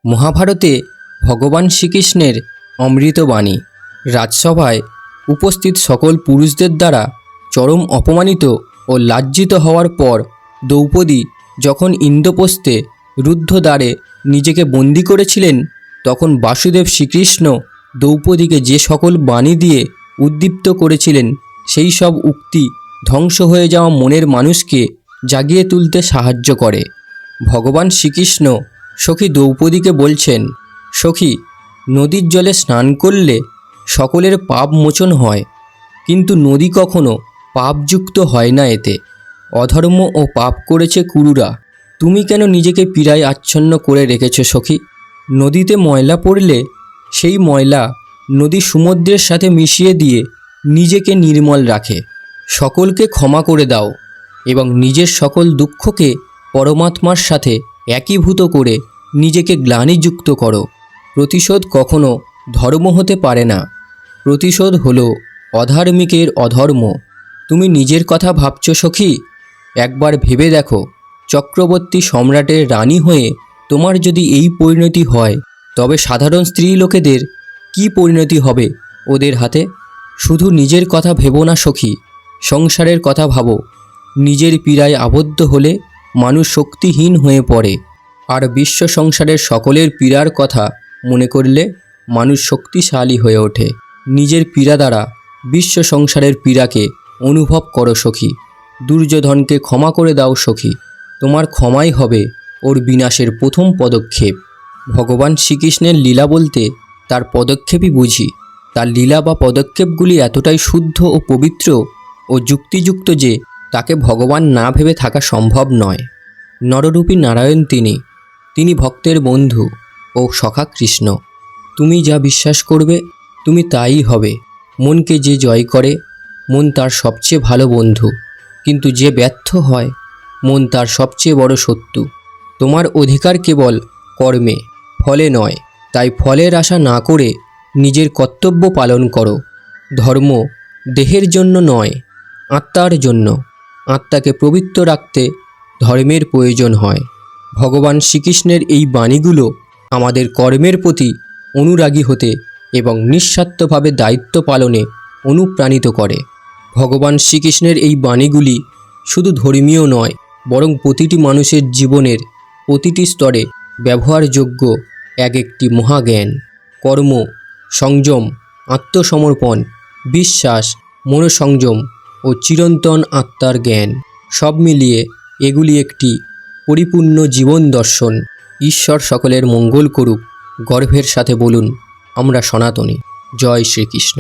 মহাভারতে ভগবান শ্রীকৃষ্ণের অমৃতবাণী রাজসভায় উপস্থিত সকল পুরুষদের দ্বারা চরম অপমানিত ও লাজ্জিত হওয়ার পর দ্রৌপদী যখন ইন্দ্রপ্রস্থে রুদ্ধ দ্বারে নিজেকে বন্দী করেছিলেন, তখন বাসুদেব শ্রীকৃষ্ণ দ্রৌপদীকে যে সকল বাণী দিয়ে উদ্দীপ্ত করেছিলেন, সেই সব উক্তি ধ্বংস হয়ে যাওয়া মনের মানুষকে জাগিয়ে তুলতে সাহায্য করে। ভগবান শ্রীকৃষ্ণ সখী দ্রৌপদীকে বলছেন, সখী, নদীর জলে স্নান করলে সকলের পাপ মোচন হয়, কিন্তু নদী কখনো পাপযুক্ত হয় না। এতে অধর্ম ও পাপ করেছে কুরুরা। তুমি কেন নিজেকে পীড়ায় আচ্ছন্ন করে রেখেছ সখী? নদীতে ময়লা পড়লে সেই ময়লা নদী সমুদ্রের সাথে মিশিয়ে দিয়ে নিজেকে নির্মল রাখে। সকলকে ক্ষমা করে দাও এবং নিজের সকল দুঃখকে পরমাত্মার সাথে একীভূত করে নিজেকে গ্লানিযুক্ত করো। প্রতিশোধ কখনো ধর্ম হতে পারে না। প্রতিশোধ হলো অধার্মিকের অধর্ম। তুমি নিজের কথা ভাবছ সখী? একবার ভেবে দেখো, চক্রবর্তী সম্রাটের রানী হয়ে তোমার যদি এই পরিণতি হয়, তবে সাধারণ স্ত্রী লোকেদের কি পরিণতি হবে ওদের হাতে? শুধু নিজের কথা ভেবো না সখী, সংসারের কথা ভাবো। নিজের পীড়ায় আবদ্ধ হলে মানুষ শক্তিহীন হয়ে পড়ে, আর বিশ্ব সংসারের সকলের পীড়ার কথা মনে করলে মানুষ শক্তিশালী হয়ে ওঠে। নিজের পীড়া দ্বারা বিশ্ব সংসারের পীড়াকে অনুভব করো সখী। দুর্যোধনকে ক্ষমা করে দাও সখী। তোমার ক্ষমাই হবে ওর বিনাশের প্রথম পদক্ষেপ। ভগবান শ্রীকৃষ্ণের লীলা বলতে তার পদক্ষেপই বুঝি। তার লীলা বা পদক্ষেপগুলি এতটাই শুদ্ধ ও পবিত্র ও যুক্তিযুক্ত যে তাকে ভগবান না ভেবে থাকা সম্ভব নয়। নররূপী নারায়ণ তিনি ভক্তের বন্ধু ও সখা কৃষ্ণ। তুমি যা বিশ্বাস করবে তুমি তাই হবে। মনকে যে জয় করে, মন তার সবচেয়ে ভালো বন্ধু, কিন্তু যে ব্যর্থ হয়, মন তার সবচেয়ে বড় শত্রু। তোমার অধিকার কেবল কর্মে, ফলে নয়। তাই ফলের আশা না করে নিজের কর্তব্য পালন করো। ধর্ম দেহের জন্য নয়, আত্মার জন্য। আত্মাকে পবিত্র রাখতে ধর্মের প্রয়োজন হয়। ভগবান শ্রীকৃষ্ণের এই বাণীগুলো আমাদের কর্মের প্রতি অনুরাগী হতে এবং নিঃস্বার্থভাবে দায়িত্ব পালনে অনুপ্রাণিত করে। ভগবান শ্রীকৃষ্ণের এই বাণীগুলি শুধু ধর্মীয় নয়, বরং প্রতিটি মানুষের জীবনের প্রতিটি স্তরে ব্যবহারযোগ্য একটি মহাজ্ঞান। কর্ম, সংযম, আত্মসমর্পণ, বিশ্বাস, মনোসংযম ও চিরন্তন আত্মার জ্ঞান, সব মিলিয়ে এগুলি একটি পরিপূর্ণ জীবন দর্শন। ঈশ্বর সকলের মঙ্গল করুক। গর্বের সাথে বলুন, আমরা সনাতনী। জয় শ্রীকৃষ্ণ।